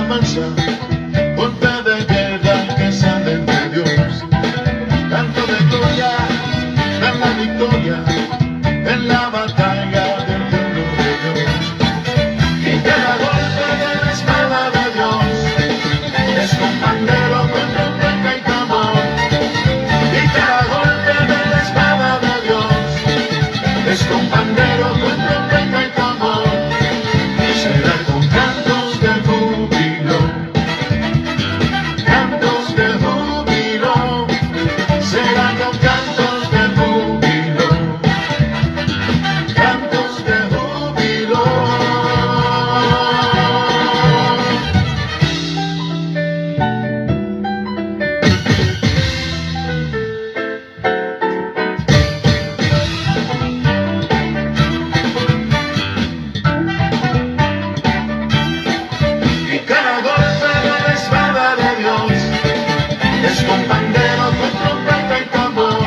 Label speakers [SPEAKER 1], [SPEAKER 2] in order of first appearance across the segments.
[SPEAKER 1] alabanza, ponte de guerra que sale de Dios. Canto de gloria, en la victoria, en la batalla del pueblo de Dios. Y cada golpe de la espada de Dios es con pandero, con trompeta y tambor. Y cada golpe de la espada de Dios es con pandero, con trompeta y tambor. Será con cantos de júbilo, cantos de júbilo. Será con cantos de júbilo, cantos de júbilo. Y cada golpe de la espada de Dios es con pandero, con trompeta y tambor.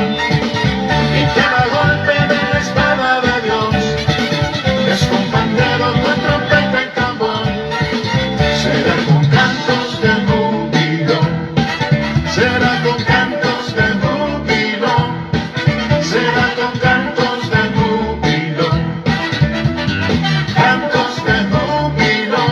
[SPEAKER 1] Y cada golpe de la espada de Dios es con pandero, con trompeta y tambor. Será con cantos de júbilo, será con cantos de júbilo, será con cantos de júbilo, cantos de júbilo.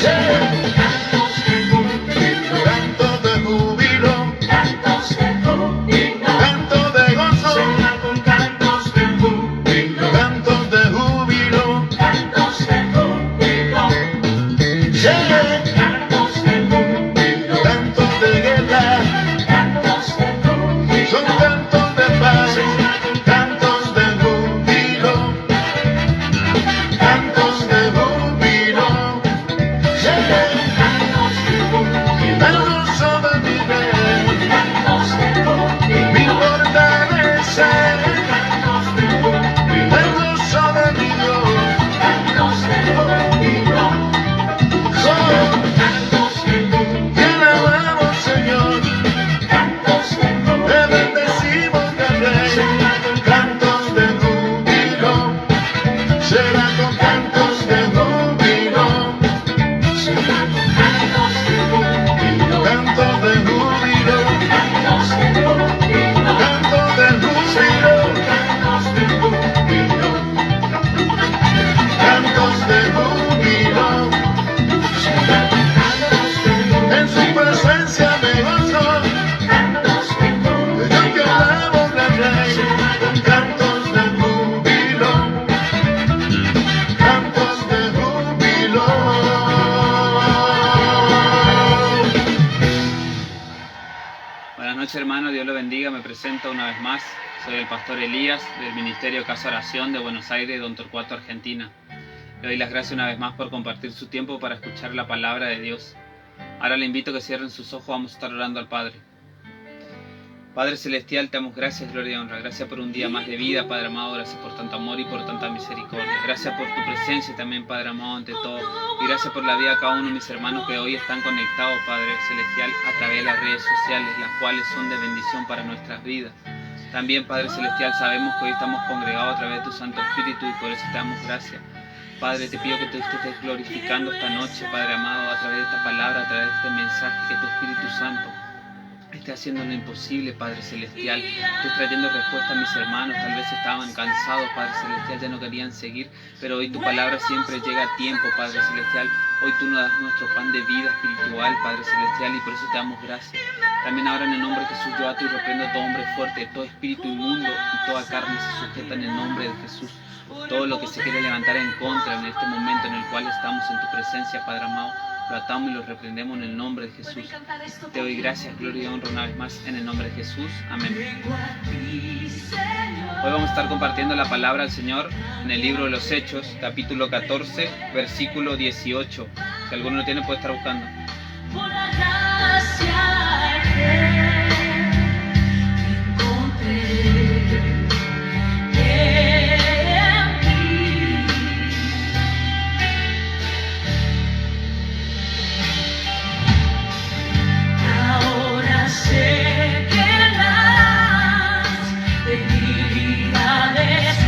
[SPEAKER 1] Será con cantos de júbilo, cantos de júbilo, cantos de júbilo, canto de gozo. Será con cantos de júbilo, cantos de júbilo, cantos de júbilo. Será cantos de júbilo, cantos de guerra, cantos de júbilo, son cantos de paz. Cantos de júbilo, cantos de júbilo. Será cantos de júbilo, el gozo de mi rey, cantos de júbilo, mi fortaleza, cantos de júbilo, el gozo de mi Dios, cantos de júbilo. Son cantos de júbilo, te alabamos, Señor, cantos de júbilo, te bendecimos, mi rey. Cantos de júbilo, será con cantos de júbilo, será con cantos de júbilo, cantos de júbilo, cantos de júbilo, cantos de júbilo, cantos de júbilo, cantos de júbilo. Será con cantos de júbilo, en su presencia me gozo, cantos de júbilo, yo te alabo, gran rey. Con cantos de júbilo, cantos de júbilo.
[SPEAKER 2] Buenas noches, hermano, Dios lo bendiga. Me presento una vez más. Soy el pastor Elías del Ministerio Casa Oración de Buenos Aires, Don Torcuato, Argentina. Le doy las gracias una vez más por compartir su tiempo para escuchar la palabra de Dios. Ahora le invito a que cierren sus ojos, vamos a estar orando al Padre. Padre Celestial, te damos gracias, gloria y honra. Gracias por un día más de vida, Padre amado. Gracias por tanto amor y por tanta misericordia. Gracias por tu presencia también, Padre amado, ante todo. Y gracias por la vida de cada uno de mis hermanos que hoy están conectados, Padre Celestial, a través de las redes sociales, las cuales son de bendición para nuestras vidas. También, Padre Celestial, sabemos que hoy estamos congregados a través de tu Santo Espíritu y por eso te damos gracias. Padre, te pido que te estés glorificando esta noche, Padre amado, a través de esta palabra, a través de este mensaje, que tu Espíritu Santo esté haciendo lo imposible, Padre Celestial. Estoy trayendo respuesta a mis hermanos, tal vez estaban cansados, Padre Celestial, ya no querían seguir, pero hoy tu palabra siempre llega a tiempo, Padre Celestial. Hoy tú nos das nuestro pan de vida espiritual, Padre Celestial, y por eso te damos gracias. También ahora en el nombre de Jesús yo ato y reprendo a todo hombre fuerte, todo espíritu inmundo y toda carne se sujeta en el nombre de Jesús. Todo lo que se quiere levantar en contra en este momento en el cual estamos en tu presencia, Padre amado, lo atamos y lo reprendemos en el nombre de Jesús. Te doy gracias, gloria y honra una vez más en el nombre de Jesús. Amén. Hoy vamos a estar compartiendo la palabra del Señor en el libro de los Hechos, capítulo 14, versículo 18. Si alguno lo tiene, puede estar buscando.
[SPEAKER 3] Por la gracia encontré en ti. Ahora sé que las debilidades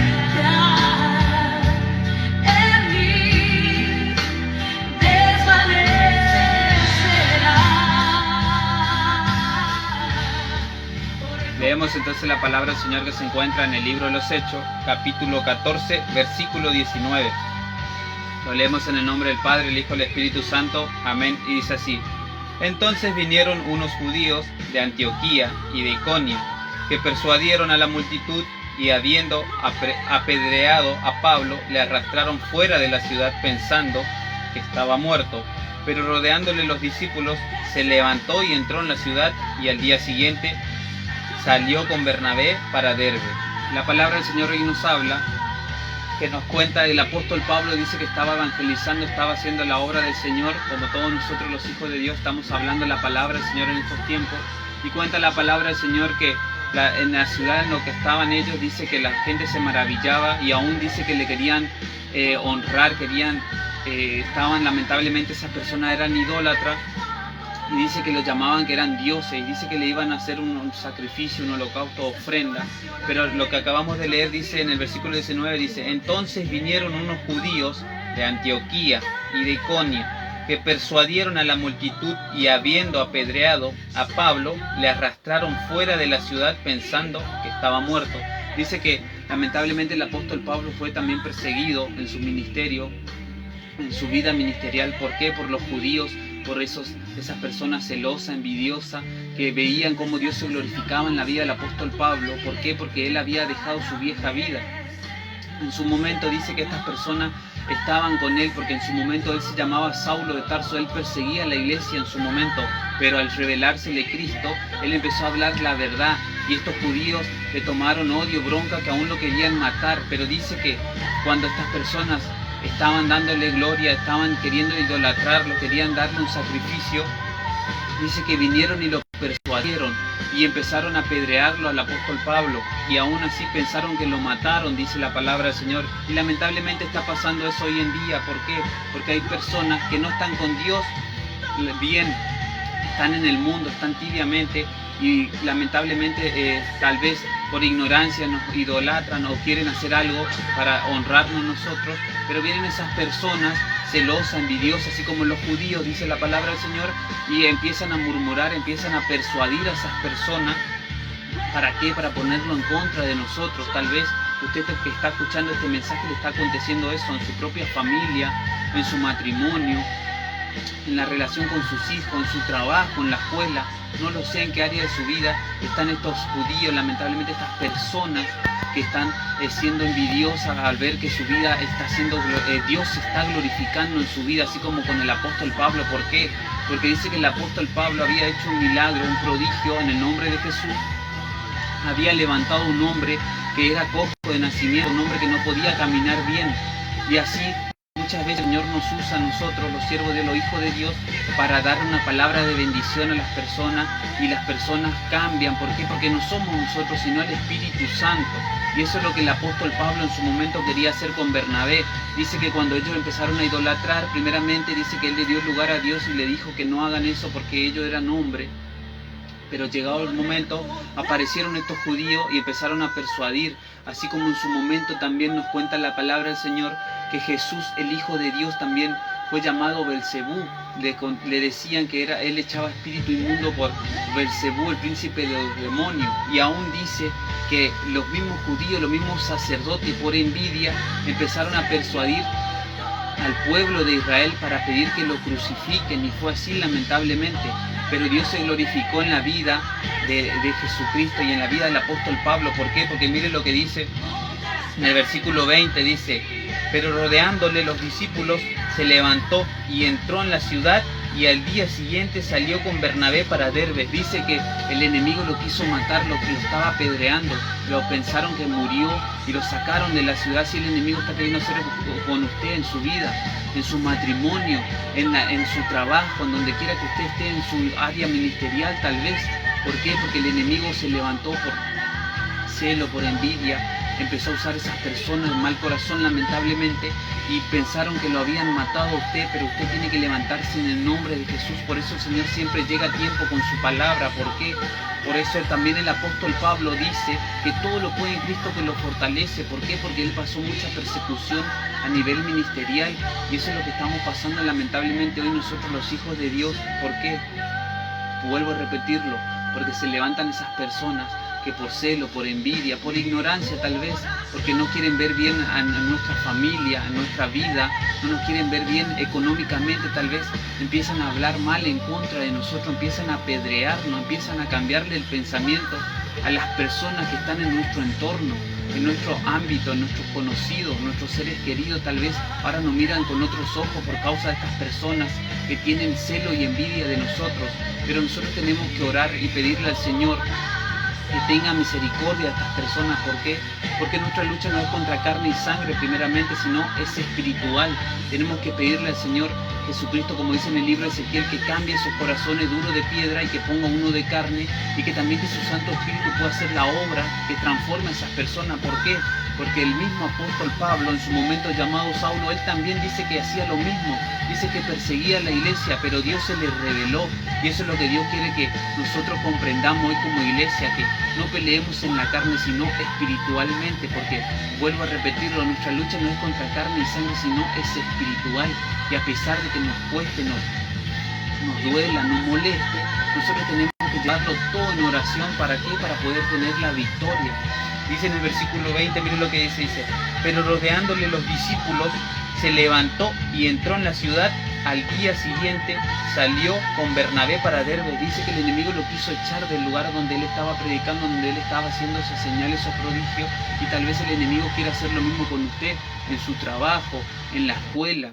[SPEAKER 3] en mí desvanecen.
[SPEAKER 2] Leemos entonces la palabra del Señor que se encuentra en el libro de los Hechos, capítulo 14, versículo 19. Lo leemos en el nombre del Padre, el Hijo y el Espíritu Santo. Amén. Y dice así: Entonces vinieron unos judíos de Antioquía y de Iconio, que persuadieron a la multitud, y habiendo apedreado a Pablo, le arrastraron fuera de la ciudad pensando que estaba muerto. Pero rodeándole los discípulos, se levantó y entró en la ciudad, y al día siguiente salió con Bernabé para Derbe. La palabra del Señor hoy nos habla, que nos cuenta el apóstol Pablo, dice que estaba evangelizando, estaba haciendo la obra del Señor, como todos nosotros los hijos de Dios estamos hablando la palabra del Señor en estos tiempos. Y cuenta la palabra del Señor que en la ciudad en lo que estaban ellos, dice que la gente se maravillaba, y aún dice que le querían honrar, estaban lamentablemente, esas personas eran idólatras, y dice que los llamaban que eran dioses, y dice que le iban a hacer un sacrificio, un holocausto, ofrenda. Pero lo que acabamos de leer dice en el versículo 19, dice: Entonces vinieron unos judíos de Antioquía y de Iconio, que persuadieron a la multitud, y habiendo apedreado a Pablo, le arrastraron fuera de la ciudad pensando que estaba muerto. Dice que lamentablemente el apóstol Pablo fue también perseguido en su ministerio, en su vida ministerial. ¿Por qué? Por los judíos, por esas personas celosas, envidiosas, que veían cómo Dios se glorificaba en la vida del apóstol Pablo. ¿Por qué? Porque él había dejado su vieja vida. En su momento dice que estas personas estaban con él, porque en su momento él se llamaba Saulo de Tarso, él perseguía a la iglesia en su momento, pero al revelársele Cristo, él empezó a hablar la verdad, y estos judíos le tomaron odio, bronca, que aún lo querían matar. Pero dice que cuando estas personas estaban dándole gloria, estaban queriendo idolatrarlo, querían darle un sacrificio, dice que vinieron y lo persuadieron y empezaron a apedrearlo al apóstol Pablo, y aún así pensaron que lo mataron, dice la palabra del Señor. Y lamentablemente está pasando eso hoy en día. ¿Por qué? Porque hay personas que no están con Dios bien, están en el mundo, están tibiamente, y lamentablemente tal vez por ignorancia nos idolatran o quieren hacer algo para honrarnos nosotros, pero vienen esas personas celosas, envidiosas, así como los judíos, dice la palabra del Señor, y empiezan a murmurar, empiezan a persuadir a esas personas. ¿Para qué? Para ponerlo en contra de nosotros. Tal vez usted que está escuchando este mensaje le está aconteciendo eso en su propia familia, en su matrimonio, en la relación con sus hijos, en su trabajo, en la escuela. No lo sé en qué área de su vida están estos judíos, lamentablemente estas personas que están siendo envidiosas al ver que su vida está siendo, Dios se está glorificando en su vida, así como con el apóstol Pablo. ¿Por qué? Porque dice que el apóstol Pablo había hecho un milagro, un prodigio en el nombre de Jesús. Había levantado un hombre que era cojo de nacimiento, un hombre que no podía caminar bien, y así muchas veces el Señor nos usa a nosotros, los siervos de los hijos de Dios, para dar una palabra de bendición a las personas, y las personas cambian. ¿Por qué? Porque no somos nosotros, sino el Espíritu Santo. Y eso es lo que el apóstol Pablo en su momento quería hacer con Bernabé. Dice que cuando ellos empezaron a idolatrar, primeramente dice que él le dio lugar a Dios y le dijo que no hagan eso porque ellos eran hombres. Pero llegado el momento, aparecieron estos judíos y empezaron a persuadir, así como en su momento también nos cuenta la palabra del Señor, que Jesús, el Hijo de Dios, también fue llamado Belcebú. Le decían que él echaba espíritu inmundo por Belcebú, el príncipe de los demonios. Y aún dice que los mismos judíos, los mismos sacerdotes, por envidia, empezaron a persuadir al pueblo de Israel para pedir que lo crucifiquen, y fue así lamentablemente. Pero Dios se glorificó en la vida de Jesucristo y en la vida del apóstol Pablo. ¿Por qué? Porque mire lo que dice en el versículo 20, dice: Pero rodeándole los discípulos, se levantó y entró en la ciudad, y al día siguiente salió con Bernabé para Derbe. Dice que el enemigo lo quiso matar, lo estaba apedreando, lo pensaron que murió y lo sacaron de la ciudad. Si el enemigo está queriendo hacer con usted en su vida, en su matrimonio, en su trabajo, en donde quiera que usted esté, en su área ministerial tal vez. ¿Por qué? Porque el enemigo se levantó por celo, por envidia, empezó a usar esas personas de mal corazón lamentablemente, y pensaron que lo habían matado a usted, pero usted tiene que levantarse en el nombre de Jesús. Por eso el Señor siempre llega a tiempo con su palabra. ¿Por qué? Por eso también el apóstol Pablo dice que todo lo puede en Cristo que lo fortalece. ¿Por qué? Porque él pasó mucha persecución a nivel ministerial, y eso es lo que estamos pasando lamentablemente hoy nosotros los hijos de Dios. ¿Por qué? Vuelvo a repetirlo, porque se levantan esas personas que por celo, por envidia, por ignorancia tal vez, porque no quieren ver bien a nuestra familia, a nuestra vida, no nos quieren ver bien económicamente tal vez, empiezan a hablar mal en contra de nosotros, empiezan a apedrearnos, empiezan a cambiarle el pensamiento a las personas que están en nuestro entorno, en nuestro ámbito, en nuestros conocidos, nuestros seres queridos. Tal vez ahora nos miran con otros ojos por causa de estas personas que tienen celo y envidia de nosotros, pero nosotros tenemos que orar y pedirle al Señor que tenga misericordia de estas personas. ¿Por qué? Porque nuestra lucha no es contra carne y sangre primeramente, sino es espiritual. Tenemos que pedirle al Señor Jesucristo, como dice en el libro de Ezequiel, que cambie esos corazones duros de piedra y que ponga uno de carne, y que también que su Santo Espíritu pueda hacer la obra que transforme a esas personas. ¿Por qué? Porque el mismo apóstol Pablo, en su momento llamado Saulo, él también dice que hacía lo mismo, dice que perseguía a la iglesia, pero Dios se le reveló, y eso es lo que Dios quiere que nosotros comprendamos hoy como iglesia, que no peleemos en la carne, sino espiritualmente, porque, vuelvo a repetirlo, nuestra lucha no es contra carne y sangre, sino es espiritual, y a pesar de que nos cueste, nos duela, nos moleste, nosotros tenemos que llevarlo todo en oración. ¿Para qué? Para poder tener la victoria. Dice en el versículo 20, miren lo que dice, pero rodeándole los discípulos, se levantó y entró en la ciudad. Al día siguiente salió con Bernabé para Derbe. Dice que el enemigo lo quiso echar del lugar donde él estaba predicando, donde él estaba haciendo esas señales, esos prodigios, y tal vez el enemigo quiera hacer lo mismo con usted, en su trabajo, en la escuela,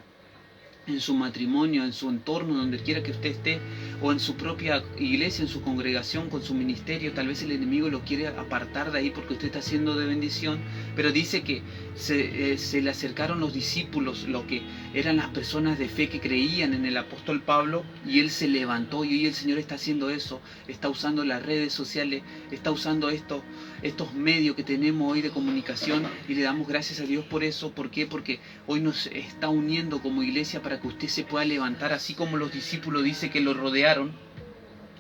[SPEAKER 2] en su matrimonio, en su entorno, donde quiera que usted esté, o en su propia iglesia, en su congregación, con su ministerio. Tal vez el enemigo lo quiere apartar de ahí porque usted está haciendo de bendición, pero dice que se le acercaron los discípulos, lo que eran las personas de fe que creían en el apóstol Pablo, y él se levantó. Y hoy el Señor está haciendo eso, está usando las redes sociales, está usando estos medios que tenemos hoy de comunicación, y le damos gracias a Dios por eso. ¿Por qué? Porque hoy nos está uniendo como iglesia para que usted se pueda levantar, así como los discípulos dice que lo rodearon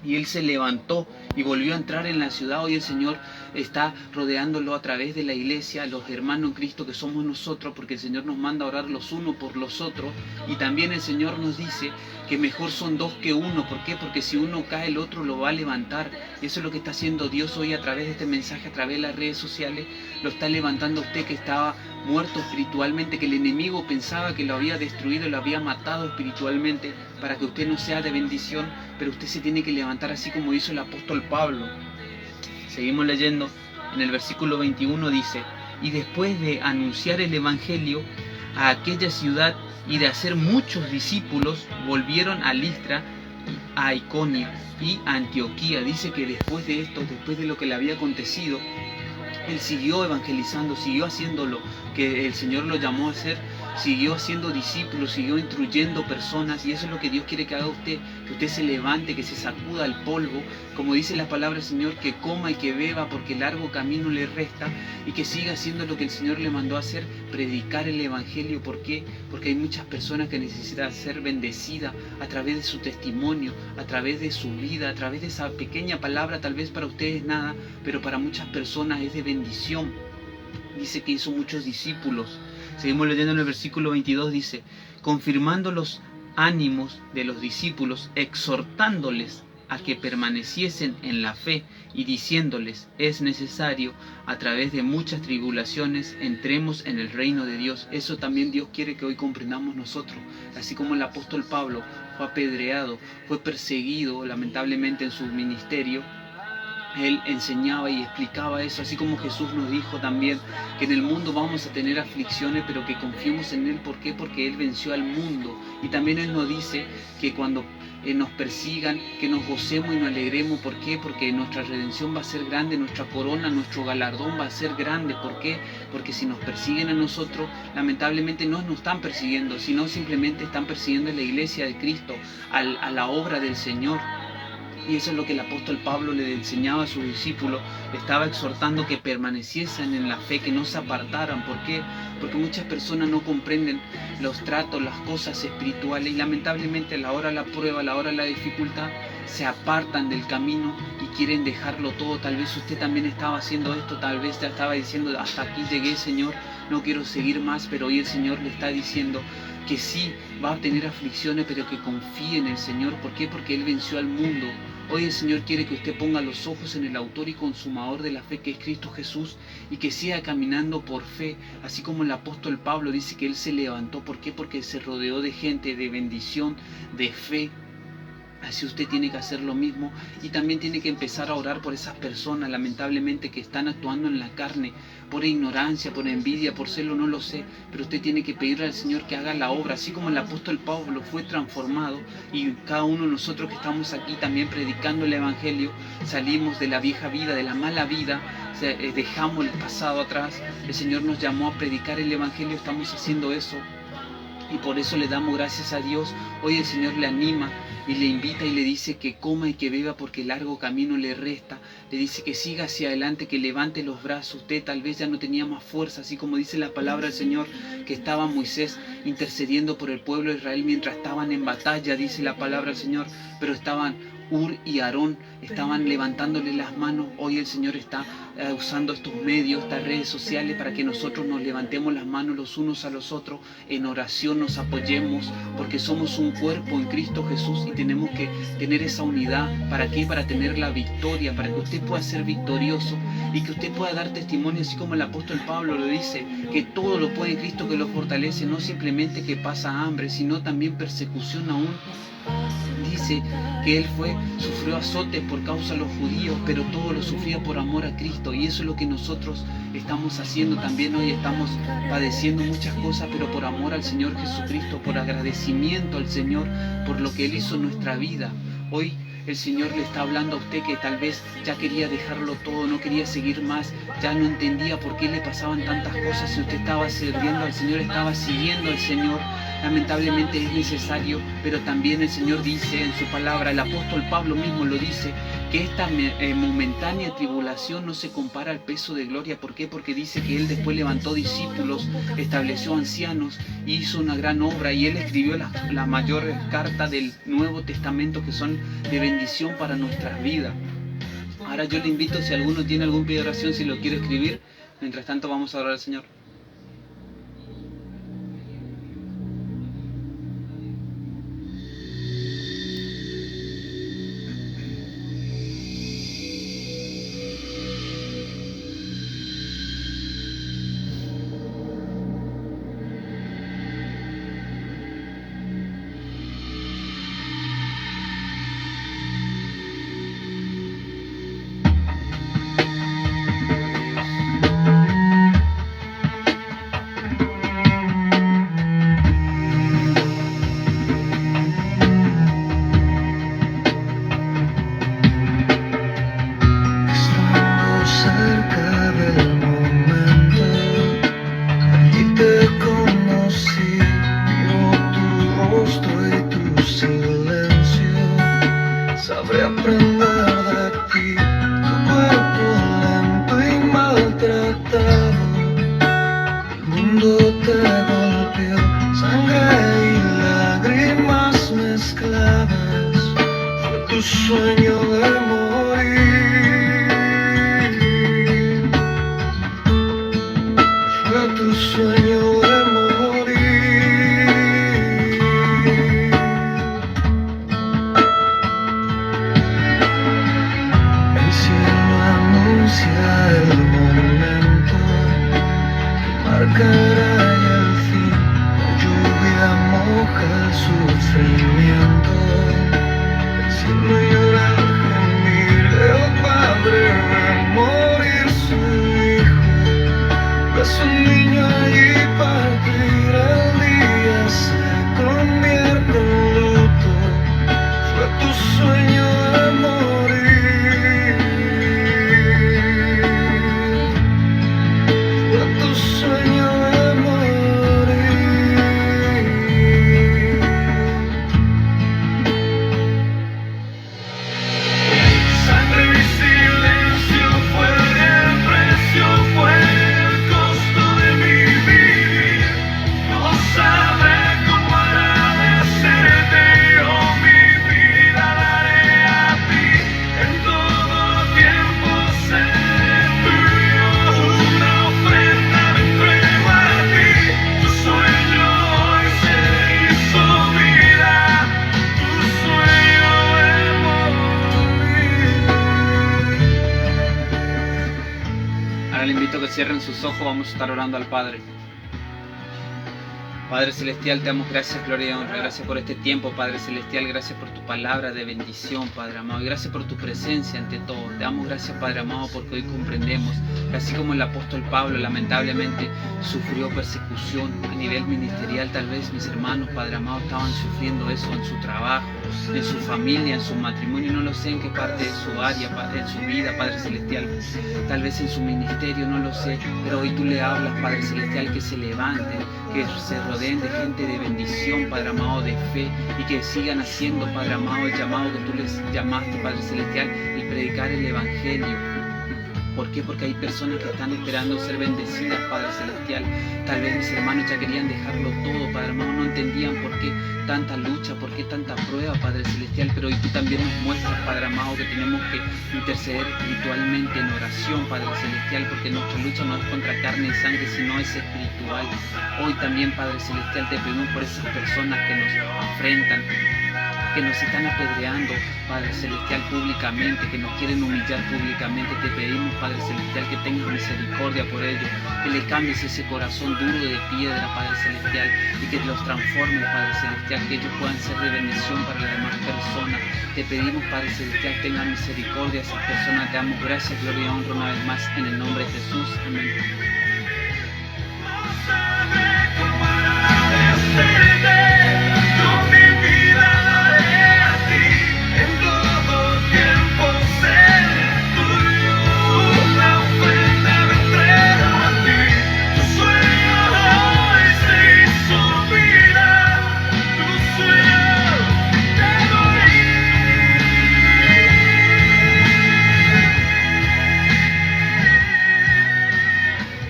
[SPEAKER 2] y él se levantó y volvió a entrar en la ciudad. Hoy el Señor está rodeándolo a través de la iglesia, los hermanos en Cristo que somos nosotros, porque el Señor nos manda a orar los unos por los otros, y también el Señor nos dice que mejor son dos que uno. ¿Por qué? Porque si uno cae, el otro lo va a levantar, y eso es lo que está haciendo Dios hoy a través de este mensaje, a través de las redes sociales. Lo está levantando a usted que estaba muerto espiritualmente, que el enemigo pensaba que lo había destruido, lo había matado espiritualmente, para que usted no sea de bendición, pero usted se tiene que levantar así como hizo el apóstol Pablo. Seguimos leyendo, en el versículo 21 dice, y después de anunciar el evangelio a aquella ciudad y de hacer muchos discípulos, volvieron a Listra, a Iconio y a Antioquía. Dice que después de esto, después de lo que le había acontecido, él siguió evangelizando, siguió haciendo lo que el Señor lo llamó a hacer, siguió haciendo discípulos, siguió instruyendo personas, y eso es lo que Dios quiere que haga usted, que usted se levante, que se sacuda el polvo, como dice la palabra del Señor, que coma y que beba porque largo camino le resta, y que siga haciendo lo que el Señor le mandó a hacer, predicar el evangelio. ¿Por qué? Porque hay muchas personas que necesitan ser bendecidas a través de su testimonio, a través de su vida, a través de esa pequeña palabra. Tal vez para ustedes nada, pero para muchas personas es de bendición. Dice que hizo muchos discípulos. Seguimos leyendo en el versículo 22, dice, confirmando los ánimos de los discípulos, exhortándoles a que permaneciesen en la fe y diciéndoles, es necesario, a través de muchas tribulaciones, entremos en el reino de Dios. Eso también Dios quiere que hoy comprendamos nosotros. Así como el apóstol Pablo fue apedreado, fue perseguido lamentablemente en su ministerio, él enseñaba y explicaba eso, así como Jesús nos dijo también que en el mundo vamos a tener aflicciones, pero que confiemos en Él. ¿Por qué? Porque Él venció al mundo. Y también Él nos dice que cuando nos persigan, que nos gocemos y nos alegremos. ¿Por qué? Porque nuestra redención va a ser grande, nuestra corona, nuestro galardón va a ser grande. ¿Por qué? Porque si nos persiguen a nosotros, lamentablemente no nos están persiguiendo, sino simplemente están persiguiendo a la iglesia de Cristo, a la obra del Señor. Y eso es lo que el apóstol Pablo le enseñaba a sus discípulos. Le estaba exhortando que permaneciesen en la fe, que no se apartaran. ¿Por qué? Porque muchas personas no comprenden los tratos, las cosas espirituales, y lamentablemente a la hora de la prueba, a la hora de la dificultad, se apartan del camino y quieren dejarlo todo. Tal vez usted también estaba haciendo esto, tal vez ya estaba diciendo, hasta aquí llegué, Señor, no quiero seguir más, pero hoy el Señor le está diciendo que sí, va a tener aflicciones, pero que confíe en el Señor. ¿Por qué? Porque Él venció al mundo. Hoy el Señor quiere que usted ponga los ojos en el autor y consumador de la fe, que es Cristo Jesús, y que siga caminando por fe, así como el apóstol Pablo dice que él se levantó. ¿Por qué? Porque se rodeó de gente, de bendición, de fe. Así usted tiene que hacer lo mismo, y también tiene que empezar a orar por esas personas, lamentablemente, que están actuando en la carne, por ignorancia, por envidia, por celo, no lo sé, pero usted tiene que pedirle al Señor que haga la obra, así como el apóstol Pablo fue transformado, y cada uno de nosotros que estamos aquí también predicando el Evangelio, salimos de la vieja vida, de la mala vida, dejamos el pasado atrás. El Señor nos llamó a predicar el Evangelio, estamos haciendo eso, y por eso le damos gracias a Dios. Hoy el Señor le anima y le invita y le dice que coma y que beba porque largo camino le resta. Le dice que siga hacia adelante, que levante los brazos. Usted tal vez ya no tenía más fuerza, así como dice la palabra del Señor, que estaba Moisés intercediendo por el pueblo de Israel mientras estaban en batalla, dice la palabra del Señor, pero estaban Ur y Aarón, estaban levantándole las manos. Hoy el Señor está usando estos medios, estas redes sociales, para que nosotros nos levantemos las manos los unos a los otros, en oración nos apoyemos, porque somos un cuerpo en Cristo Jesús y tenemos que tener esa unidad. ¿Para qué? Para tener la victoria, para que usted pueda ser victorioso y que usted pueda dar testimonio, así como el apóstol Pablo lo dice, que todo lo puede en Cristo que lo fortalece, no simplemente que pasa hambre, sino también persecución aún. Dice que él sufrió azotes por causa de los judíos, pero todo lo sufría por amor a Cristo, y eso es lo que nosotros estamos haciendo también hoy. Estamos padeciendo muchas cosas, pero por amor al Señor Jesucristo, por agradecimiento al Señor por lo que Él hizo en nuestra vida. Hoy el Señor le está hablando a usted que tal vez ya quería dejarlo todo, no quería seguir más, ya no entendía por qué le pasaban tantas cosas. Si usted estaba sirviendo al Señor, estaba siguiendo al Señor, lamentablemente es necesario, pero también el Señor dice en su palabra, el apóstol Pablo mismo lo dice, que esta momentánea tribulación no se compara al peso de gloria. ¿Por qué? Porque dice que Él después levantó discípulos, estableció ancianos, hizo una gran obra, y Él escribió las mayores cartas del Nuevo Testamento, que son de bendición para nuestras vidas. Ahora yo le invito, si alguno tiene algún pedido de oración, si lo quiere escribir. Mientras tanto vamos a orar al Señor.
[SPEAKER 4] Sufrimiento, el cielo llora el gemido.
[SPEAKER 2] cierren sus ojos, vamos a estar orando al Padre. Padre Celestial, te damos gracias, gloria y honra. Gracias por este tiempo, Padre Celestial. Gracias por tu palabra de bendición, Padre amado. Y gracias por tu presencia ante todo. Te damos gracias, Padre amado, porque hoy comprendemos que así como el apóstol Pablo lamentablemente sufrió persecución a nivel ministerial, tal vez mis hermanos, Padre amado, estaban sufriendo eso en su trabajo, en su familia, en su matrimonio. No lo sé en qué parte de su área, en su vida, Padre Celestial. Tal vez en su ministerio, no lo sé. Pero hoy tú le hablas, Padre Celestial, que se levanten, que se rodeen de gente de bendición, Padre amado, de fe, y que sigan haciendo, Padre amado, el llamado que tú les llamaste, Padre Celestial, el predicar el Evangelio. ¿Por qué? Porque hay personas que están esperando ser bendecidas, Padre Celestial. Tal vez mis hermanos ya querían dejarlo todo, Padre amado, no entendían por qué tanta lucha, por qué tanta prueba, Padre Celestial. Pero hoy tú también nos muestras, Padre amado, que tenemos que interceder espiritualmente en oración, Padre Celestial, porque nuestra lucha no es contra carne y sangre, sino es espiritual. Hoy también, Padre Celestial, te pedimos por esas personas que nos afrentan, que nos están apedreando, Padre Celestial, públicamente, que nos quieren humillar públicamente. Te pedimos, Padre Celestial, que tengas misericordia por ellos, que le cambies ese corazón duro de piedra, Padre Celestial, y que los transformes, Padre Celestial, que ellos puedan ser de bendición para las demás personas. Te pedimos, Padre Celestial, tenga misericordia a esas personas. Te damos gracias, gloria y honra una vez más, en el nombre de Jesús. Amén.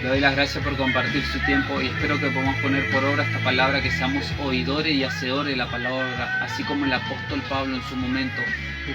[SPEAKER 2] Le doy las gracias por compartir su tiempo y espero que podamos poner por obra esta palabra, que seamos oidores y hacedores de la palabra, así como el apóstol Pablo en su momento.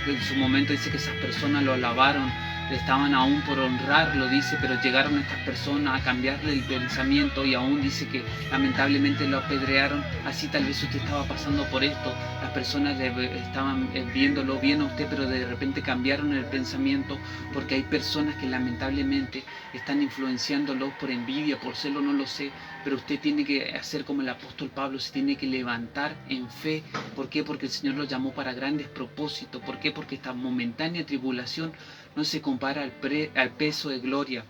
[SPEAKER 2] En su momento dice que esas personas lo alabaron, estaban aún por honrarlo, dice, pero llegaron estas personas a cambiarle el pensamiento y aún dice que lamentablemente lo apedrearon. Así tal vez usted estaba pasando por esto, las personas estaban viéndolo bien a usted, pero de repente cambiaron el pensamiento, porque hay personas que lamentablemente están influenciándolos por envidia, por celo, no lo sé, pero usted tiene que hacer como el apóstol Pablo, se tiene que levantar en fe. ¿Por qué? Porque el Señor lo llamó para grandes propósitos. ¿Por qué? Porque esta momentánea tribulación no se compara al peso de gloria,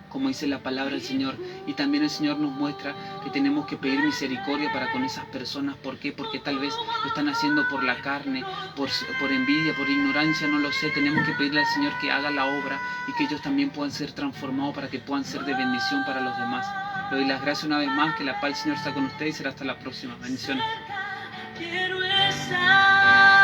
[SPEAKER 2] como dice la palabra del Señor. Y también el Señor nos muestra que tenemos que pedir misericordia para con esas personas. ¿Por qué? Porque tal vez lo están haciendo por la carne, por envidia, por ignorancia, no lo sé. Tenemos que pedirle al Señor que haga la obra y que ellos también puedan ser transformados para que puedan ser de bendición para los demás. Le doy las gracias una vez más, que la paz del Señor está con ustedes y será hasta la próxima. Bendiciones.
[SPEAKER 3] Quiero estar.